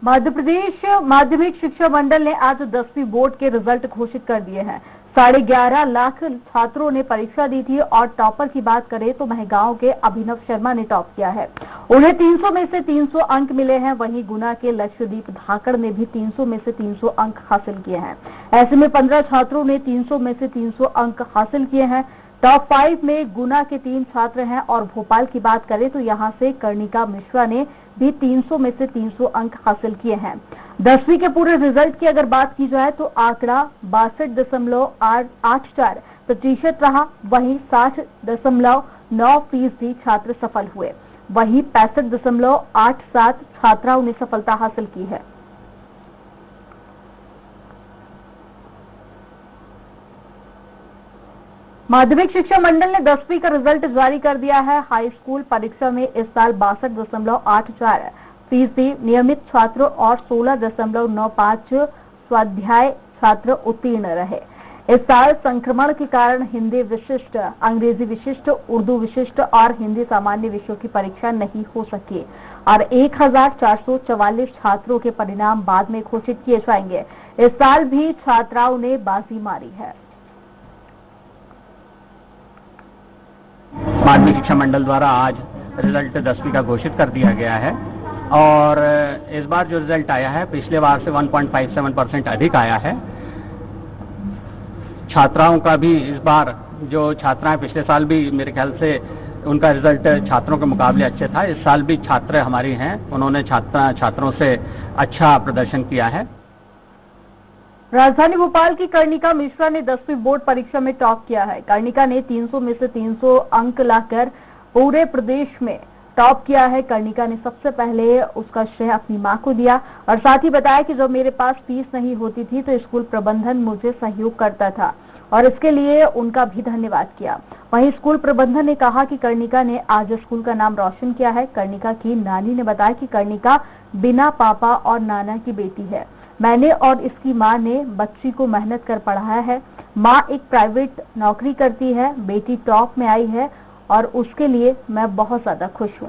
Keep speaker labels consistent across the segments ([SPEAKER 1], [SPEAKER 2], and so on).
[SPEAKER 1] मध्य प्रदेश माध्यमिक शिक्षा मंडल ने आज 10वीं बोर्ड के रिजल्ट घोषित कर दिए हैं। 11.5 लाख छात्रों ने परीक्षा दी थी और टॉपर की बात करें तो महगांव के अभिनव शर्मा ने टॉप किया है। उन्हें 300 में से 300 अंक मिले हैं। वहीं गुना के लक्ष्यदीप धाकड़ ने भी 300 में से 300 अंक हासिल किए हैं। ऐसे में 15 छात्रों ने 300 में से 300 अंक हासिल किए हैं। टॉप 5 में गुना के 3 छात्र हैं और भोपाल की बात करें तो यहां से कर्णिका मिश्रा ने भी 300 में से 300 अंक हासिल किए हैं। 10वीं के पूरे रिजल्ट की अगर बात की जाए तो आंकड़ा 62.84% रहा। वहीं 60.9% छात्र सफल हुए। वहीं 65.87 छात्राओं ने सफलता हासिल की है। माध्यमिक शिक्षा मंडल ने 10वीं का रिजल्ट जारी कर दिया है। हाई स्कूल परीक्षा में इस साल 62.84% नियमित छात्र और 16.95 स्वाध्याय छात्र उत्तीर्ण रहे। इस साल संक्रमण के कारण हिंदी विशिष्ट, अंग्रेजी विशिष्ट, उर्दू विशिष्ट और हिंदी सामान्य विषयों की परीक्षा नहीं हो सकी और 1444 छात्रों के परिणाम बाद में घोषित किए जाएंगे। इस साल भी छात्राओं ने बाजी मारी है।
[SPEAKER 2] माध्यमिक शिक्षा मंडल द्वारा आज रिजल्ट 10वीं का घोषित कर दिया गया है और इस बार जो रिजल्ट आया है पिछले बार से 1.57% अधिक आया है। छात्राओं का भी इस बार, जो छात्राएं पिछले साल भी मेरे ख्याल से उनका रिजल्ट छात्रों के मुकाबले अच्छे था, इस साल भी छात्र हमारी हैं, उन्होंने छात्रों से अच्छा प्रदर्शन किया है।
[SPEAKER 1] राजधानी भोपाल की कर्णिका मिश्रा ने 10वीं बोर्ड परीक्षा में टॉप किया है। कर्णिका ने 300 में से 300 अंक लाकर पूरे प्रदेश में टॉप किया है। कर्णिका ने सबसे पहले उसका श्रेय अपनी मां को दिया और साथ ही बताया कि जब मेरे पास फीस नहीं होती थी तो स्कूल प्रबंधन मुझे सहयोग करता था और इसके लिए उनका भी धन्यवाद किया। वहीं स्कूल प्रबंधन ने कहा कि कर्णिका ने आज स्कूल का नाम रोशन किया है। कर्णिका की नानी ने बताया कि कर्णिका बिना पापा और नाना की बेटी है। मैंने और इसकी मां ने बच्ची को मेहनत कर पढ़ाया है। मां एक प्राइवेट नौकरी करती है, बेटी टॉप में आई है और उसके लिए मैं बहुत ज्यादा खुश हूं।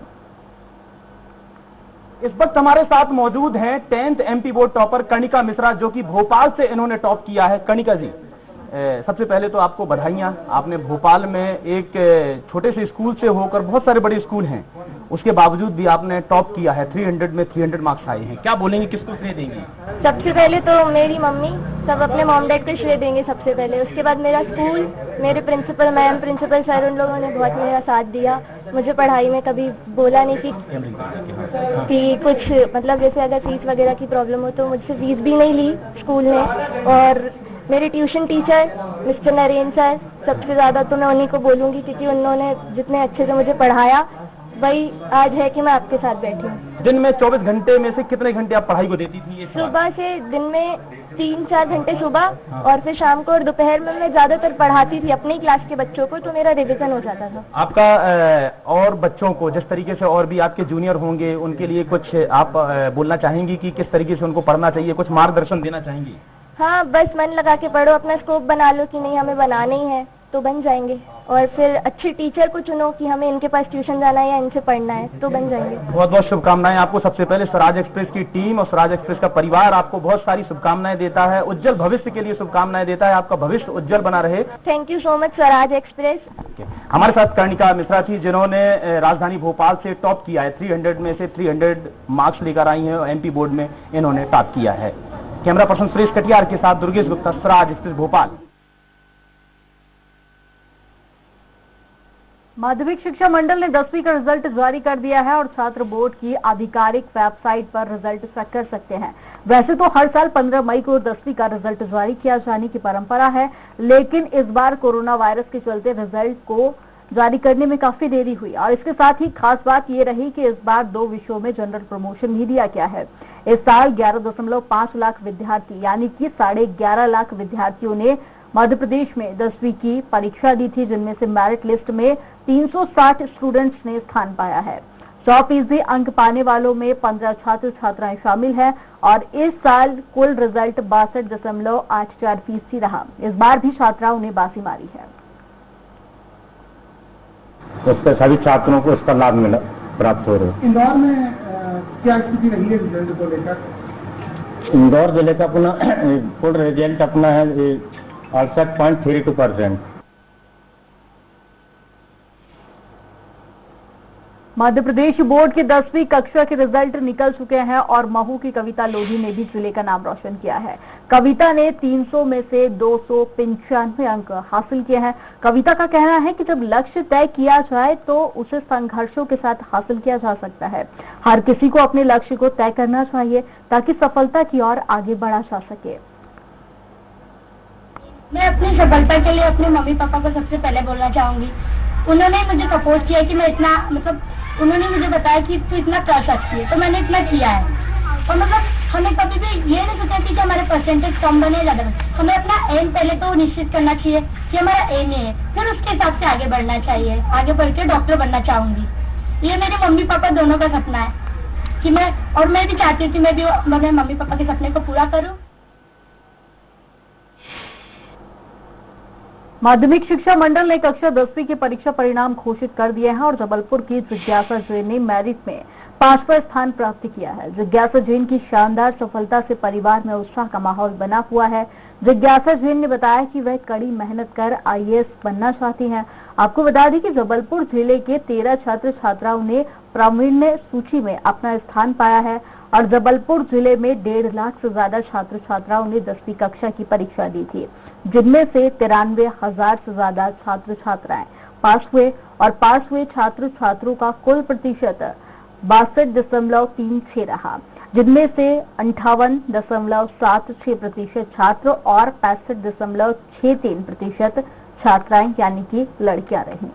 [SPEAKER 3] इस वक्त हमारे साथ मौजूद हैं 10th MP board topper कर्णिका Mishra, जो कि भोपाल से इन्होंने टॉप किया है। कर्णिका जी, सबसे पहले तो आपको बधाइयां। आपने भोपाल में एक छोटे से स्कूल से होकर, बहुत सारे बड़े स्कूल हैं, उसके बावजूद भी आपने टॉप किया है। 300 में 300 मार्क्स आए हैं। क्या बोलेंगे, किसको श्रेय देंगे?
[SPEAKER 4] सबसे पहले तो मेरी मम्मी, सब अपने मॉम डैड को श्रेय देंगे सबसे पहले। उसके बाद मेरा स्कूल, मेरे प्रिंसिपल मैम, प्रिंसिपल सर, उन लोगों ने बहुत मेरा साथ दिया। मुझे पढ़ाई में कभी बोला नहीं कि कुछ, मतलब जैसे अगर फीस वगैरह की प्रॉब्लम हो तो मुझसे फीस भी नहीं ली स्कूल में। और मेरे tuition teacher mister Naren sir, सबसे ज़्यादा तो मैं उन्हीं को बोलूँगी क्योंकि उन्होंने जितने अच्छे से मुझे पढ़ाया वही आज है कि मैं आपके साथ बैठी हूँ।
[SPEAKER 3] दिन में 24 घंटे में से कितने घंटे आप पढ़ाई को देती थी?
[SPEAKER 4] सुबह से दिन में 3-4 घंटे सुबह और फिर शाम को और दोपहर में मैं ज़्यादातर पढ़ाती थी अपनी क्लास के बच्चों को, तो मेरा रिवीजन हो जाता था।
[SPEAKER 3] आपका और बच्चों को, जिस तरीके से और भी आपके जूनियर होंगे, उनके लिए कुछ आप बोलना चाहेंगी कि किस तरीके से उनको पढ़ना चाहिए, कुछ मार्गदर्शन देना चाहेंगी?
[SPEAKER 4] हाँ, बस मन लगा के पढ़ो, अपना स्कोप बना लो कि नहीं हमें बनाना ही है तो बन जाएंगे। और फिर अच्छे टीचर को चुनो कि हमें इनके पास ट्यूशन जाना है या इनसे पढ़ना है, तो बन जाएंगे।
[SPEAKER 3] बहुत बहुत शुभकामनाएं आपको। सबसे पहले स्वराज एक्सप्रेस की टीम और स्वराज एक्सप्रेस का परिवार आपको बहुत सारी शुभकामनाएं देता है, उज्जवल भविष्य के लिए शुभकामनाएं देता है। आपका भविष्य उज्जवल बना रहे।
[SPEAKER 4] Thank you so much Swaraj express.
[SPEAKER 3] हमारे साथ कर्णिका मिश्रा थी, जिन्होंने राजधानी भोपाल से टॉप किया है। 300 में से 300 मार्क्स लेकर आई हैं और MP बोर्ड में इन्होंने टॉप किया है। कैमरा पर्सन सुरेश कटियार के साथ दुर्गेश गुप्ता, स्वराज एक्सप्रेस भोपाल।
[SPEAKER 1] माध्यमिक शिक्षा मंडल ने 10वीं का रिजल्ट जारी कर दिया है और छात्र बोर्ड की आधिकारिक वेबसाइट पर रिजल्ट चेक कर सकते हैं। वैसे तो हर साल 15 मई को 10वीं का रिजल्ट जारी किया जाने की परंपरा है, लेकिन इस बार कोरोना वायरस के चलते रिजल्ट को जारी करने में काफी देरी हुई और इसके साथ ही खास बात ये रही कि इस बार 2 विषयों में जनरल प्रमोशन भी दिया गया है। इस साल 11.5 लाख विद्यार्थी, यानी कि 11.5 लाख विद्यार्थियों ने मध्य प्रदेश में 10वीं की परीक्षा दी थी, जिनमें से मेरिट लिस्ट में 360 स्टूडेंट्स ने स्थान पाया है। 100% अंक पाने वालों में 15 छात्र छात्राएं शामिल हैं और इस साल कुल रिजल्ट 62.84% रहा। इस बार भी छात्राओं ने बाजी मारी है।
[SPEAKER 5] उससे सभी छात्रों को इसका लाभ प्राप्त हो रहा है।
[SPEAKER 6] इंदौर में
[SPEAKER 5] क्या स्थिति रही है रिजल्ट को लेकर?
[SPEAKER 6] इंदौर जिले का अपना फुल रिजल्ट अपना है 68.32%।
[SPEAKER 1] मध्य प्रदेश बोर्ड के 10वीं कक्षा के रिजल्ट निकल चुके हैं और महू की कविता लोधी ने भी जिले का नाम रोशन किया है। कविता ने 300 में से 295 अंक हासिल किए हैं। कविता का कहना है कि जब लक्ष्य तय किया जाए तो उसे संघर्षों के साथ हासिल किया जा सकता है। हर किसी को अपने लक्ष्य को तय करना चाहिए ताकि सफलता की ओर आगे बढ़ा जा सके।
[SPEAKER 7] मैं अपनी सफलता के लिए अपने मम्मी पापा को सबसे पहले बोलना चाहूंगी। उन्होंने मुझे सपोर्ट किया कि मैं इतना उन्होंने मुझे बताया कि तू इतना कर सकती है, तो मैंने इतना किया है। और हमें कभी भी ये नहीं सोचा कि हमारे परसेंटेज कम बने ज्यादा बने। हमें अपना एम पहले तो निश्चित करना चाहिए कि हमारा एम ये है, फिर उसके हिसाब से आगे बढ़ना चाहिए। आगे बढ़ के डॉक्टर बनना चाहूंगी। ये मेरे मम्मी पापा दोनों का सपना है कि मैं भी चाहती हूँ कि मैं भी अपने मम्मी पापा के सपने को पूरा करूँ।
[SPEAKER 1] माध्यमिक शिक्षा मंडल ने कक्षा 10वीं के परीक्षा परिणाम घोषित कर दिए हैं और जबलपुर की जिज्ञासा जैन ने मेरिट में 5वां स्थान प्राप्त किया है। जिज्ञासा जैन की शानदार सफलता से परिवार में उत्साह का माहौल बना हुआ है। जिज्ञासा जैन ने बताया कि वह कड़ी मेहनत कर IAS बनना चाहती हैं। आपको बता दें कि जबलपुर जिले के 13 छात्र छात्राओं ने प्रावीण्य सूची में अपना स्थान पाया है और जबलपुर जिले में 1.5 लाख से ज्यादा छात्र छात्राओं ने 10वीं कक्षा की परीक्षा दी थी, जिनमें से 93,000 से ज्यादा छात्र छात्राएं पास हुए और पास हुए छात्र छात्रों का कुल प्रतिशत 62.36 रहा, जिनमें से 58.76% छात्र और 65.63% छात्राएं यानी कि लड़कियां रहीं।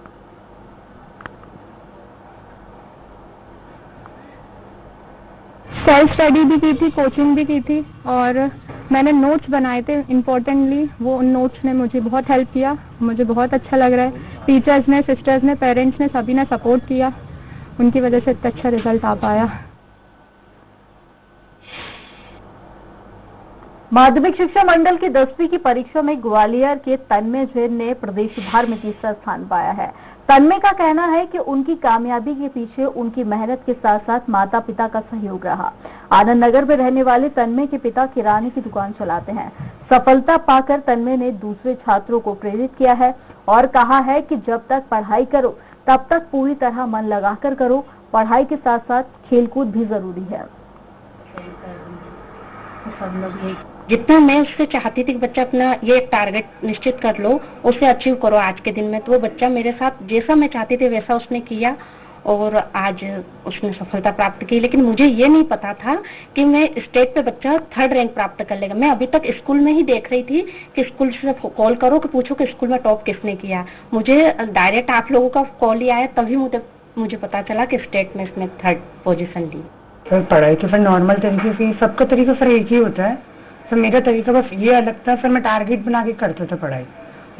[SPEAKER 8] सेल्फ स्टडी भी की थी, कोचिंग भी की थी और मैंने नोट्स बनाए थे इम्पोर्टेंटली। वो उन नोट्स ने मुझे बहुत हेल्प किया। मुझे बहुत अच्छा लग रहा है। टीचर्स ने, सिस्टर्स ने, पेरेंट्स ने, सभी ने सपोर्ट किया। उनकी वजह से इतना अच्छा रिजल्ट आ पाया।
[SPEAKER 1] माध्यमिक शिक्षा मंडल की 10वीं की परीक्षा में ग्वालियर के तन्मय जैन ने प्रदेश भर में तीसरा स्थान पाया है। तन्मय का कहना है कि उनकी कामयाबी के पीछे उनकी मेहनत के साथ साथ माता पिता का सहयोग रहा। आनंद नगर में रहने वाले तन्मय के पिता किराने की दुकान चलाते हैं। सफलता पाकर तन्मय ने दूसरे छात्रों को प्रेरित किया है और कहा है कि जब तक पढ़ाई करो तब तक पूरी तरह मन लगाकर करो। पढ़ाई के साथ साथ खेलकूद भी जरूरी है।
[SPEAKER 9] जितना मैं उससे चाहती थी कि बच्चा अपना ये एक टारगेट निश्चित कर लो, उसे अचीव करो आज के दिन में, तो वो बच्चा मेरे साथ जैसा मैं चाहती थी वैसा उसने किया और आज उसने सफलता प्राप्त की। लेकिन मुझे ये नहीं पता था कि मैं स्टेट पे बच्चा 3rd रैंक प्राप्त कर लेगा। मैं अभी तक स्कूल में ही देख रही थी कि स्कूल से कॉल करो कि पूछो कि स्कूल में टॉप किसने किया। मुझे डायरेक्ट आप लोगों का कॉल ही आया, तभी मुझे पता चला कि स्टेट में इसने 3rd पोजीशन ली।
[SPEAKER 10] सर पढ़ाई तो सर नॉर्मल तरीके से, सबका तरीका सर एक ही होता है। सर मेरा तरीका बस ये अलग था। सर मैं टारगेट बना के करता था पढ़ाई।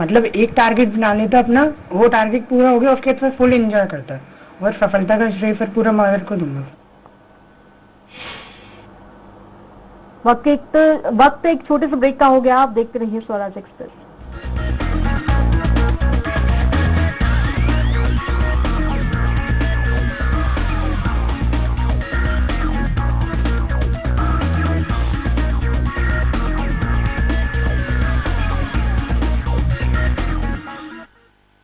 [SPEAKER 10] मतलब एक टारगेट बना लेता अपना, वो टारगेट पूरा हो गया उसके बाद फुल एंजॉय करता और सफलता का श्रेय सर पूरा मदर को दूंगा।
[SPEAKER 1] वक्त एक छोटे से ब्रेक का हो गया। आप देखते रहिए स्वराज एक्सप्रेस।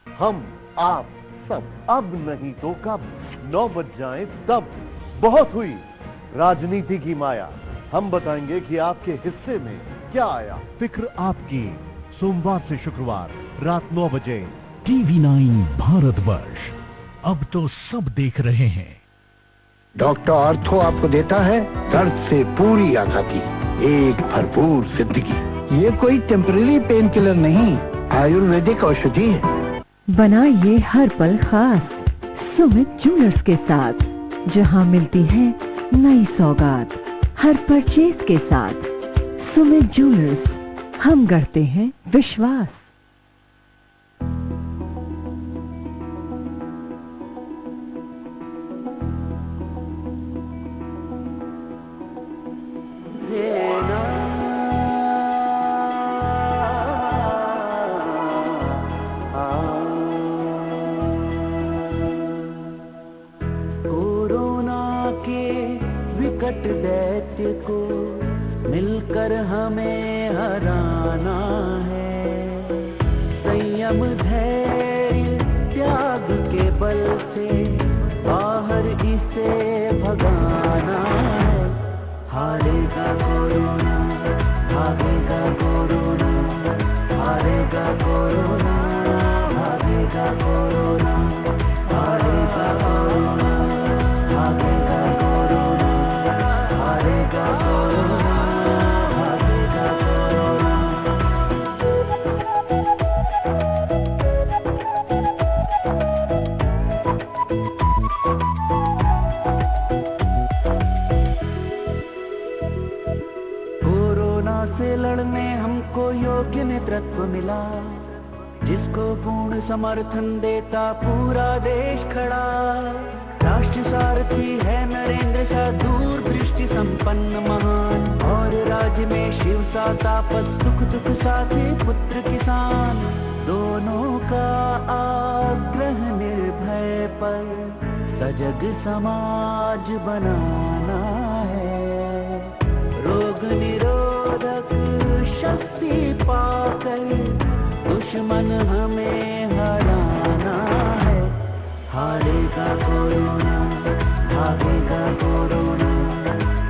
[SPEAKER 11] हम आप सब अब नहीं तो कब 9 बज जाए तब। बहुत हुई राजनीति की माया, हम बताएंगे कि आपके हिस्से में क्या आया।
[SPEAKER 12] फिक्र आपकी, सोमवार से शुक्रवार रात 9 बजे TV9 भारतवर्ष। अब तो सब देख रहे हैं।
[SPEAKER 13] डॉक्टर ऑर्थो आपको देता है दर्द से पूरी आजादी, एक भरपूर जिंदगी। ये कोई टेम्परेरी पेन किलर नहीं, आयुर्वेदिक औषधि है।
[SPEAKER 14] बना ये हर पल खास सुमित ज्वेलर्स के साथ, जहां मिलती है नई सौगात हर परचेज के साथ। सुमित ज्वेलर्स, हम गढ़ते हैं विश्वास।
[SPEAKER 15] विकट दैत्य को मिलकर हमें हराना है। संयम धैर्य त्याग के बल से बाहर इसे भगाना है। हारेगा कोरोना, भागेगा कोरोना, हारेगा कोरोना, भागेगा कोरोना, हारेगा कोरोना, भागेगा कोरोना, हारेगा कोरोना, भागेगा कोरोना। कोरोना से लड़ने हमको योग्य नेतृत्व मिला, जिसको पूर्ण समर्थन देता पूरा देश खड़ा। राष्ट्र सारथी है नरेंद्र सा दूरदृष्टि संपन्न महान, और राज्य में शिव सा तापस सुख दुख साथे पुत्र किसान। दोनों का आग्रह निर्भय पर सजग समाज बनाना है। रोग निरोधक शक्ति पाकर दुश्मन हमें हराना है। हारेगा कोरोना, भागेगा कोरोना,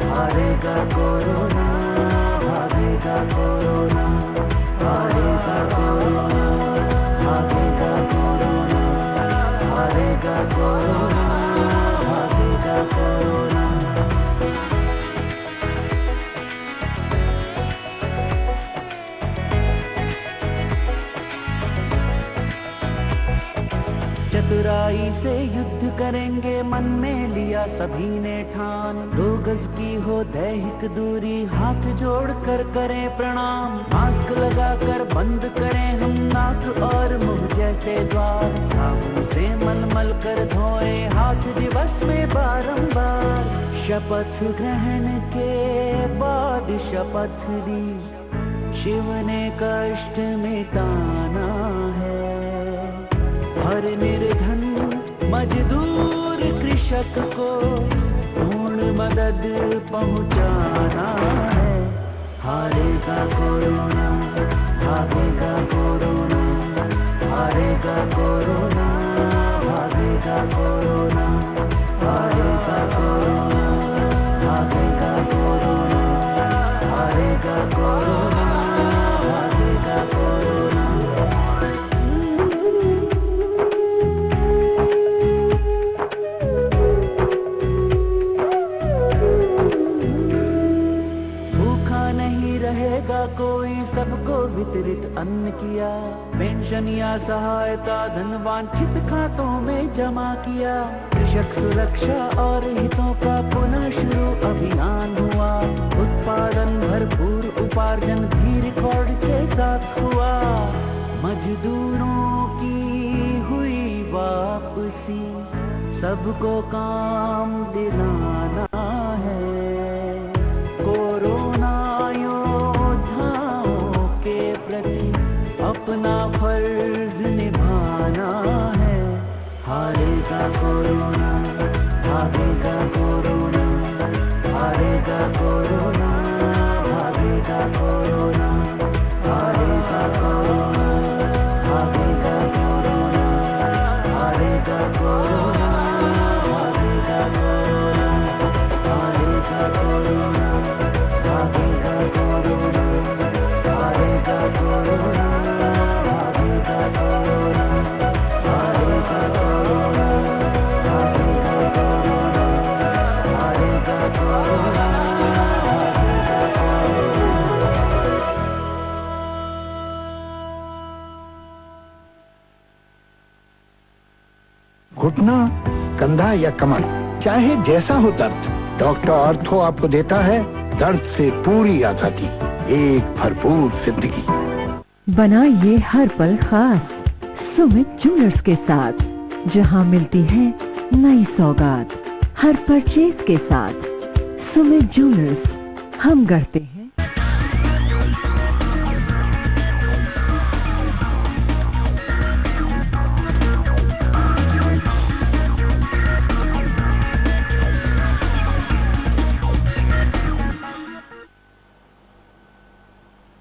[SPEAKER 15] हारेगा कोरोना, भागेगा कोरोना, हारेगा कोरोना, भागेगा कोरोना, हारेगा कोरोना, भागेगा कोरोना। चतुराई से युद्ध करेंगे मन में लिया सभी ने ठान। 2 गज की हो दैहिक दूरी, हाथ जोड़कर करें प्रणाम। मास्क लगाकर बंद करें हम नाक और मुंह जैसे द्वार। साबुन से मल कर धोए हाथ दिवस में बारंबार। शपथ ग्रहण के बाद शपथ ली, शिव ने कष्ट मिटाना है। हर निर्धन मजदूर कृषक को पूर्ण मदद पहुंचाना है। हारेगा कोरोना, भागेगा कोरोना, हारेगा कोरोना, भागेगा कोरोना, हारेगा कोरोना, भागेगा कोरोना, हारेगा कोरोना, भागेगा कोरोना। कोई सबको वितरित अन्न किया, पेंशन या सहायता धन वांछित खातों में जमा किया। कृषक सुरक्षा और हितों का पुनः शुरू अभियान हुआ। उत्पादन भरपूर उपार्जन भी रिकॉर्ड के साथ हुआ। मजदूरों की हुई वापसी, सबको काम दिलाना है। कोरोना अपना फर्ज निभाना है। हारेगा कोरोना, भागेगा कोरोना, हारेगा कोरोना, भागेगा कोरोना, हारेगा कोरोना, भागेगा कोरोना, हारेगा कोरोना, भागेगा कोरोना, हारेगा कोरोना, भागेगा कोरोना, हारेगा कोरोना।
[SPEAKER 13] घुटना, कंधा या कमर, चाहे जैसा हो दर्द, डॉक्टर ऑर्थो आपको देता है दर्द से पूरी आजादी, एक भरपूर जिंदगी।
[SPEAKER 14] बनाइए हर पल खास सुमित ज्वेलर्स के साथ, जहां मिलती है नई सौगात। हर परचेज के साथ सुमित ज्वेलर्स हम गढ़ते हैं।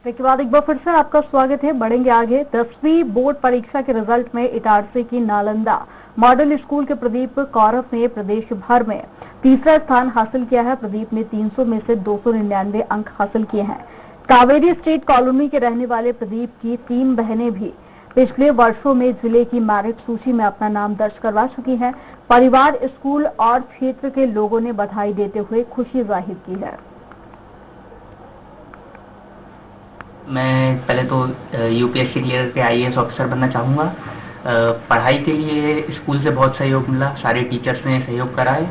[SPEAKER 1] ब्रेक के बाद एक बार फिर से आपका स्वागत है। बढ़ेंगे आगे। 10वीं बोर्ड परीक्षा के रिजल्ट में इटारसी की नालंदा मॉडल स्कूल के प्रदीप कौरव ने प्रदेश भर में तीसरा स्थान हासिल किया है। प्रदीप ने 300 में से 299 अंक हासिल किए हैं। कावेरी स्टेट कॉलोनी के रहने वाले प्रदीप की 3 बहनें भी पिछले वर्षों में जिले की मेरिट सूची में अपना नाम दर्ज करवा चुकी हैं। परिवार, स्कूल और क्षेत्र के लोगों ने बधाई देते हुए खुशी जाहिर की है।
[SPEAKER 16] मैं पहले तो यूपीएससी क्लियर करके आईएएस ऑफिसर बनना चाहूँगा। पढ़ाई के लिए स्कूल से बहुत सहयोग मिला, सारे टीचर्स ने सहयोग करा है।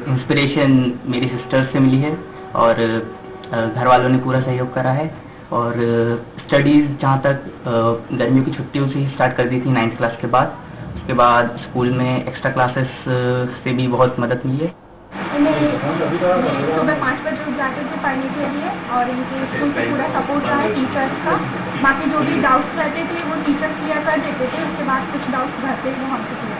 [SPEAKER 16] इंस्पिरेशन मेरी सिस्टर्स से मिली है और घर वालों ने पूरा सहयोग करा है। और स्टडीज़ जहाँ तक गर्मियों की छुट्टियों से ही स्टार्ट कर दी थी 9th क्लास के बाद। उसके बाद स्कूल में एक्स्ट्रा क्लासेस से भी बहुत मदद मिली है।
[SPEAKER 17] सुबह 5 बजे उठ जाते थे पढ़ने के लिए और इनके स्कूल से पूरा सपोर्ट रहा है टीचर्स का। बाकी जो भी डाउट्स रहते थे वो टीचर्स क्लियर कर देते थे। उसके बाद कुछ डाउट्स रहते वो हमसे क्लियर।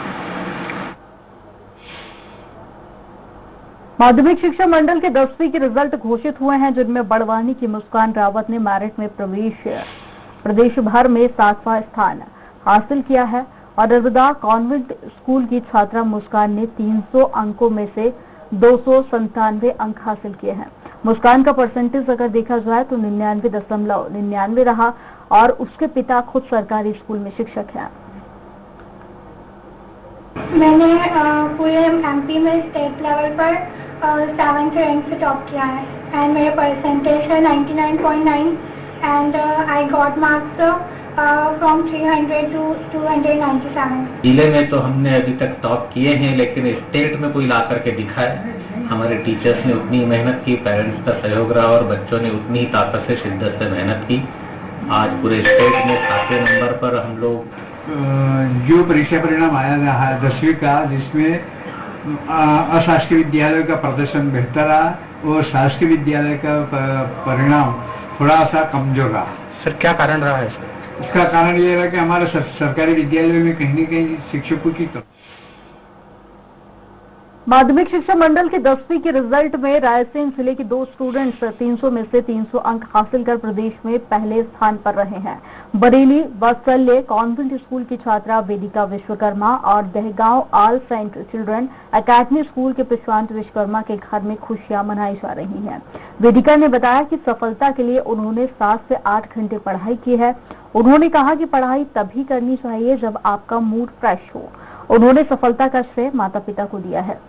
[SPEAKER 1] माध्यमिक शिक्षा मंडल के 10वीं के रिजल्ट घोषित हुए हैं, जिनमें बड़वानी की मुस्कान रावत ने मेरिट में प्रदेश भर में 7वां स्थान हासिल किया है और नर्मदा कॉन्वेंट स्कूल की छात्रा मुस्कान ने 300 अंकों में से 297 अंक हासिल किए हैं। मुस्कान का परसेंटेज अगर देखा जाए तो 99.99 रहा और उसके पिता खुद सरकारी स्कूल में शिक्षक हैं।
[SPEAKER 17] मैंने पूरे एमपी में स्टेट लेवल पर 7th रैंक से टॉप किया है एंड मेरे परसेंटेज है 99.9 and I got marks from 300 to 297।
[SPEAKER 18] जिले में तो हमने अभी तक टॉप किए हैं, लेकिन स्टेट में कोई ला करके दिखाया। हमारे टीचर्स ने उतनी मेहनत की, पेरेंट्स का सहयोग रहा और बच्चों ने उतनी ही ताकत से, शिद्दत से मेहनत की। आज पूरे स्टेट में 7वें नंबर पर हम लोग।
[SPEAKER 5] जो परीक्षा परिणाम आया रहा है 10वीं का, जिसमें अशासकीय विद्यालयों का प्रदर्शन बेहतर रहा और शासकीय विद्यालय का परिणाम थोड़ा सा कमजोर रहा।
[SPEAKER 18] सर क्या कारण रहा है सर?
[SPEAKER 5] इसका कारण ये रहा कि हमारे सरकारी विद्यालयों में कहीं न कहीं शिक्षकों की
[SPEAKER 1] माध्यमिक शिक्षा मंडल के 10वीं के रिजल्ट में रायसेन जिले के 2 स्टूडेंट्स 300 में से 300 अंक हासिल कर प्रदेश में पहले स्थान पर रहे हैं। बरेली वात्सल्य कॉन्वेंट स्कूल की छात्रा वेदिका विश्वकर्मा और Dahgaon All Saint Children Academy School के प्रशांत विश्वकर्मा के घर में खुशियां मनाई जा रही हैं। वेदिका ने बताया कि सफलता के लिए उन्होंने 7 से 8 घंटे पढ़ाई की है। उन्होंने कहा कि पढ़ाई तभी करनी चाहिए जब आपका मूड फ्रेश हो। उन्होंने सफलता का श्रेय माता पिता को दिया है।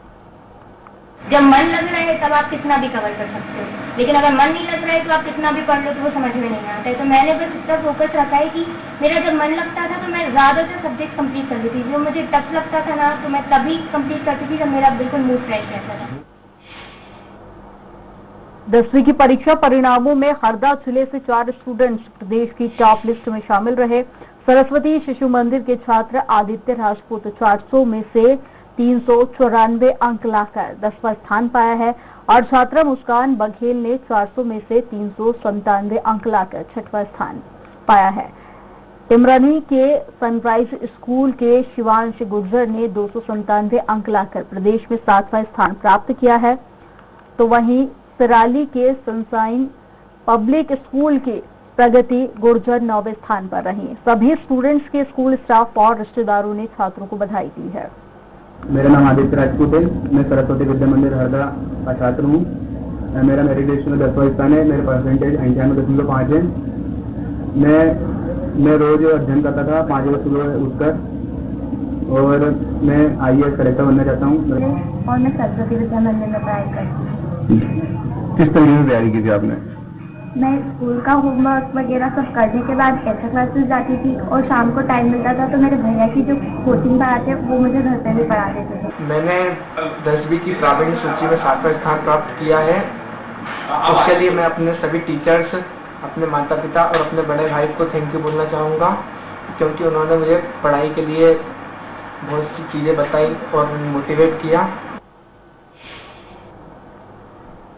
[SPEAKER 7] जब मन लग रहा है तब आप कितना भी कवर कर सकते हो, लेकिन अगर मन नहीं लग रहा है तो आप कितना भी पढ़ लो तो वो समझ में नहीं आता है। तो मैंने बस इतना फोकस रखा है कि मेरा जब मन लगता था तो मैं ज़्यादातर सब्जेक्ट कंप्लीट कर लेती थी। जो मुझे टफ लगता था ना तो मैं तभी कंप्लीट करती थी जब मेरा बिल्कुल मूड फ्रेश रहता था।
[SPEAKER 1] 10वीं की परीक्षा परिणामों में हरदा जिले से 4 स्टूडेंट्स प्रदेश की टॉप लिस्ट में शामिल रहे। सरस्वती शिशु मंदिर के छात्र आदित्य राजपूत 400 में से 394 अंक लाकर 10वां स्थान पाया है और छात्रा मुस्कान बघेल ने 400 में से 397 अंक लाकर 6वां स्थान पाया है। टिमरानी के सनराइज स्कूल के शिवांश गुर्जर ने 297 अंक लाकर प्रदेश में 7वां स्थान प्राप्त किया है। तो वहीं सिराली के सनशाइन पब्लिक स्कूल के प्रगति गुर्जर 9वें स्थान पर रही। सभी स्टूडेंट्स के स्कूल स्टाफ और रिश्तेदारों ने छात्रों को बधाई दी है।
[SPEAKER 19] मेरा नाम आदित्य राजपूत है। मैं सरस्वती विद्या मंदिर हरदा का छात्र हूँ। मेरा मेरिट लिस्ट में 10वां स्थान है। मेरे परसेंटेज 95.5 है। मैं रोज अध्ययन करता था 5 बजे सुबह उठकर और मैं IAS कलेक्टर बनना चाहता हूँ।
[SPEAKER 17] और मैं सरस्वती विद्या मंदिर में पढ़ाई करती हूँ।
[SPEAKER 19] किस तरीके से तैयारी की थी आपने?
[SPEAKER 17] मैं स्कूल का होमवर्क वगैरह सब करने के बाद एक्स्ट्रा क्लासेस जाती थी और शाम को टाइम मिलता था तो मेरे भैया की जो कोचिंग पढ़ाते हैं वो मुझे घर पे भी पढ़ा देते थे।
[SPEAKER 20] मैंने 10वीं की प्रावीण्य सूची में 7वां स्थान प्राप्त किया है। उसके लिए मैं अपने सभी टीचर्स, अपने माता पिता और अपने बड़े भाई को थैंक यू बोलना चाहूँगा, क्योंकि उन्होंने मुझे पढ़ाई के लिए बहुत सी चीज़ें बताई और मोटिवेट किया।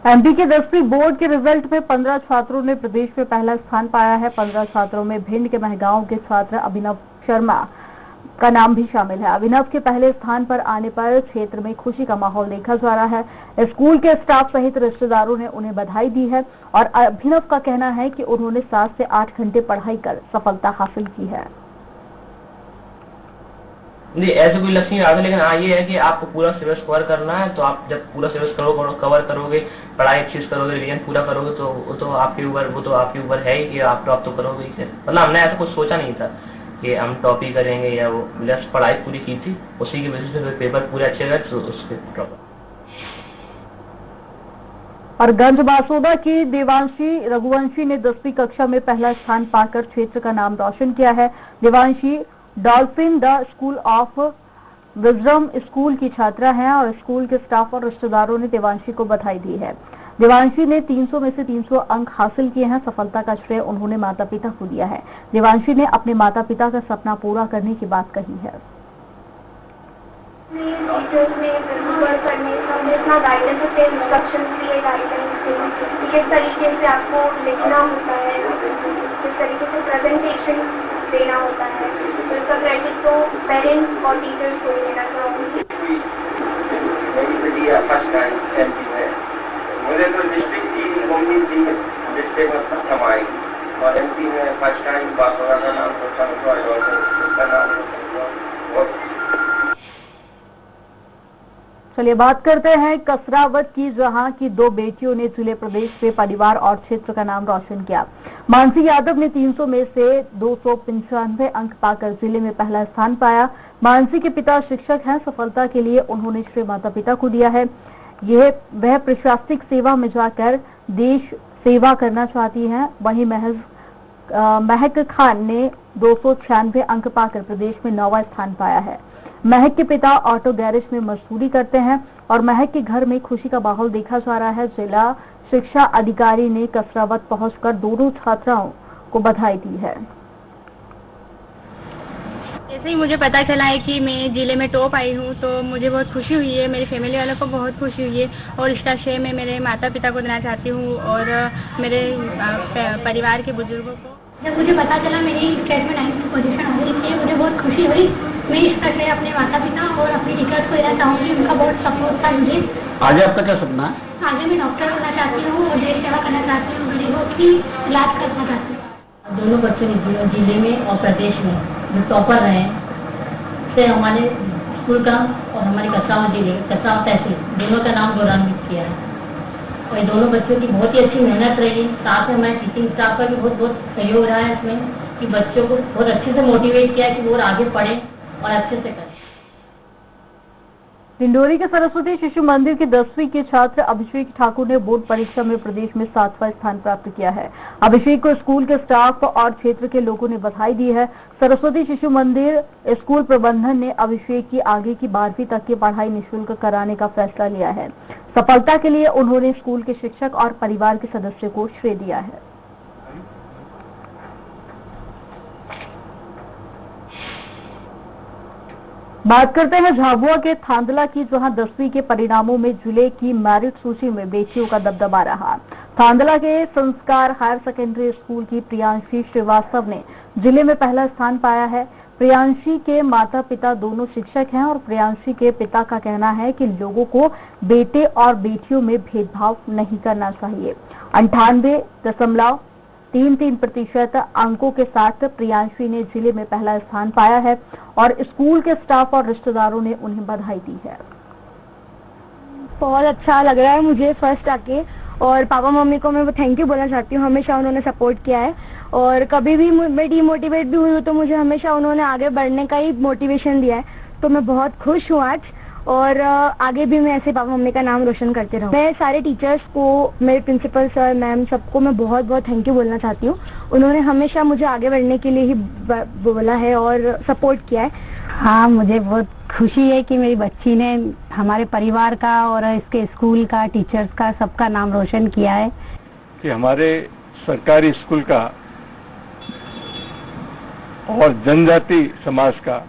[SPEAKER 1] एमपी के 10वीं बोर्ड के रिजल्ट में 15 छात्रों ने प्रदेश में पहला स्थान पाया है। 15 छात्रों में भिंड के महगांव के छात्र अभिनव शर्मा का नाम भी शामिल है। अभिनव के पहले स्थान पर आने पर क्षेत्र में खुशी का माहौल देखा जा रहा है। स्कूल के स्टाफ सहित रिश्तेदारों ने उन्हें बधाई दी है और अभिनव का कहना है कि उन्होंने 7 से 8 घंटे पढ़ाई कर सफलता हासिल की है।
[SPEAKER 21] नहीं, ऐसे कोई लक्ष्य नहीं आता, लेकिन हाँ ये है कि आपको पूरा सिलेबस कवर करना है। तो आप जब पूरा सिलेबस कवर करोगे, पढ़ाई अच्छी से करोगे, रिवीजन पूरा करोगे, तो वो तो आपके ऊपर है ही कि आप टॉप तो करोगे ही। मतलब हमने ऐसा कुछ सोचा नहीं था कि हम टॉप ही करेंगे या वो, जस्ट पढ़ाई पूरी की थी, उसी की वजह से पेपर पूरे अच्छे गए तो उसके टॉप।
[SPEAKER 1] और गंज बासोदा की देवांशी रघुवंशी ने 10वीं कक्षा में पहला स्थान पाकर क्षेत्र का नाम रोशन किया है। Devanshi dolphin the school of wisdom school की छात्रा हैं और स्कूल के स्टाफ और रिश्तेदारों ने देवांशी को बधाई दी है। देवांशी ने 300 में से 300 अंक हासिल किए हैं। सफलता का श्रेय उन्होंने माता पिता को दिया है। देवांशी ने अपने माता पिता का सपना पूरा करने की बात कही है।
[SPEAKER 17] इतना गाइडेंस होते हैं, इंस्ट्रक्शंस दिए गाइडेंस से किस तरीके से आपको लिखना होता है, किस तरीके से प्रेजेंटेशन देना होता है, तो इसका क्रेडिट तो पेरेंट्स और टीचर्स को देना चाहूँगी।
[SPEAKER 22] मुझे तो डिस्ट्रिक्ट की उम्मीद थी, डिस्ट्रिक्ट में सब कमाई और एमपी में फर्स्ट टाइम बासोदा का नाम रोशन हुआ और उसका नाम रोशन।
[SPEAKER 1] चलिए बात करते हैं कसरावत की, जहां की 2 बेटियों ने जिले प्रदेश में परिवार और क्षेत्र का नाम रोशन किया। मानसी यादव ने 300 में से 295 अंक पाकर जिले में पहला स्थान पाया। मानसी के पिता शिक्षक हैं। सफलता के लिए उन्होंने श्रेय माता पिता को दिया है। वह प्रशासनिक सेवा में जाकर देश सेवा करना चाहती हैं। वहीं महक खान ने 296 अंक पाकर प्रदेश में 9वां स्थान पाया है। महक के पिता ऑटो गैरेज में मजदूरी करते हैं और महक के घर में खुशी का माहौल देखा जा रहा है। जिला शिक्षा अधिकारी ने कसरावत पहुंचकर दोनों छात्राओं को बधाई दी है।
[SPEAKER 7] जैसे ही मुझे पता चला है कि मैं जिले में टॉप आई हूँ तो मुझे बहुत खुशी हुई है, मेरी फैमिली वालों को बहुत खुशी हुई है और इसका श्रेय मैं मेरे माता पिता को देना चाहती हूँ और मेरे परिवार के बुजुर्गों को। जब मुझे पता चला मेरी स्टेट में 9th पोजीशन हो गई थी, मुझे बहुत खुशी हुई। मैं इसका श्रेय अपने माता पिता और अपनी टीचर्स को देना चाहूँगी, उनका बहुत सपोर्ट था मुझे।
[SPEAKER 2] आगे आपका क्या सपना है?
[SPEAKER 7] आगे मैं डॉक्टर बनना चाहती हूँ और देश सेवा करना चाहती हूँ, गरीबों की इलाज करना चाहती हूँ।
[SPEAKER 23] दोनों बच्चों जिले में और प्रदेश में जो टॉपर रहे से हमारे स्कूल का और हमारे कसरावत जिले कसरावत तहसील दोनों का नाम गौरवान्वित किया है और ये दोनों बच्चों की बहुत ही अच्छी मेहनत रही है। साथ में हमारे टीचिंग स्टाफ का भी बहुत सहयोग रहा है इसमें कि बच्चों को बहुत अच्छे से मोटिवेट किया कि वो आगे पढ़ें और अच्छे से करें।
[SPEAKER 1] डिंडोरी के सरस्वती शिशु मंदिर के 10वीं के छात्र अभिषेक ठाकुर ने बोर्ड परीक्षा में प्रदेश में 7वां स्थान प्राप्त किया है। अभिषेक को स्कूल के स्टाफ और क्षेत्र के लोगों ने बधाई दी है। सरस्वती शिशु मंदिर स्कूल प्रबंधन ने अभिषेक की आगे की 12वीं तक की पढ़ाई निःशुल्क कराने का फैसला लिया है। सफलता के लिए उन्होंने स्कूल के शिक्षक और परिवार के सदस्य को श्रेय दिया है। बात करते हैं झाबुआ के थांदला की, जहां 10वीं के परिणामों में जिले की मेरिट सूची में बेटियों का दबदबा रहा। थांदला के संस्कार हायर सेकेंडरी स्कूल की प्रियांशी श्रीवास्तव ने जिले में पहला स्थान पाया है। प्रियांशी के माता पिता दोनों शिक्षक हैं और प्रियांशी के पिता का कहना है कि लोगों को बेटे और बेटियों में भेदभाव नहीं करना चाहिए। 98.33% अंकों के साथ प्रियांशी ने जिले में पहला स्थान पाया है और स्कूल के स्टाफ और रिश्तेदारों ने उन्हें बधाई दी है।
[SPEAKER 24] बहुत अच्छा लग रहा है मुझे फर्स्ट आके और पापा मम्मी को मैं थैंक यू बोलना चाहती हूँ। हमेशा उन्होंने सपोर्ट किया है और कभी भी मैं डीमोटिवेट भी हुई हूँ तो मुझे हमेशा उन्होंने आगे बढ़ने का ही मोटिवेशन दिया है। तो मैं बहुत खुश हूँ आज और आगे भी मैं ऐसे पापा मम्मी का नाम रोशन करते रहूँ। मैं सारे टीचर्स को, मेरे प्रिंसिपल सर मैम सबको मैं बहुत बहुत थैंक यू बोलना चाहती हूँ। उन्होंने हमेशा मुझे आगे बढ़ने के लिए ही बोला है और सपोर्ट किया है।
[SPEAKER 25] हाँ, मुझे बहुत खुशी है कि मेरी बच्ची ने हमारे परिवार का और इसके स्कूल का, टीचर्स का, सबका नाम रोशन किया है।
[SPEAKER 26] कि हमारे सरकारी स्कूल का और जनजाति समाज का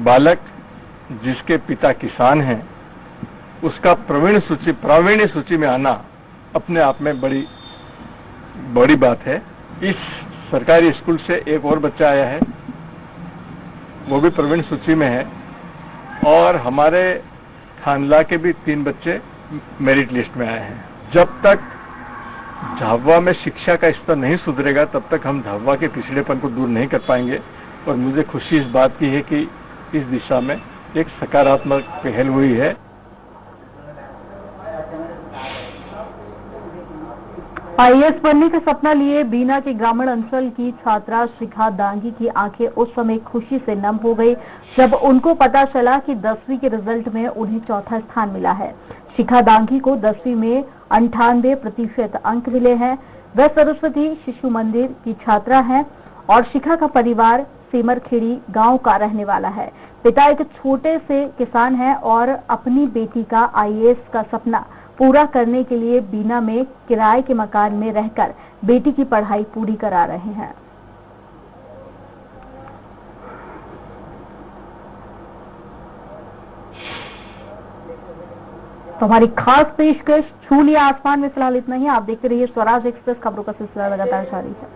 [SPEAKER 26] बालक जिसके पिता किसान हैं उसका प्रावीण्य सूची में आना अपने आप में बड़ी बात है। इस सरकारी स्कूल से एक और बच्चा आया है वो भी प्रवीण सूची में है, और हमारे खानला के भी 3 बच्चे मेरिट लिस्ट में आए हैं। जब तक झाबुआ में शिक्षा का स्तर नहीं सुधरेगा तब तक हम झाबुआ के पिछड़ेपन को दूर नहीं कर पाएंगे। और मुझे खुशी इस बात की है कि इस दिशा में एक सकारात्मक पहल हुई है।
[SPEAKER 1] आईएएस बनने का सपना लिए बीना के ग्रामीण अंचल की छात्रा शिखा दांगी की आंखें उस समय खुशी से नम हो गई जब उनको पता चला कि 10वीं के रिजल्ट में उन्हें चौथा स्थान मिला है। शिखा दांगी को 10वीं में 98% अंक मिले हैं। वह सरस्वती शिशु मंदिर की छात्रा है और शिखा का परिवार सेमरखेड़ी गांव का रहने वाला है। पिता एक छोटे से किसान है और अपनी बेटी का आईएएस का सपना पूरा करने के लिए बीना में किराए के मकान में रहकर बेटी की पढ़ाई पूरी करा रहे हैं। तो हमारी खास पेशकश छू लिया आसमान में फिलहाल इतना ही। आप देखते रहिए स्वराज एक्सप्रेस, खबरों का सिलसिला लगातार जारी है।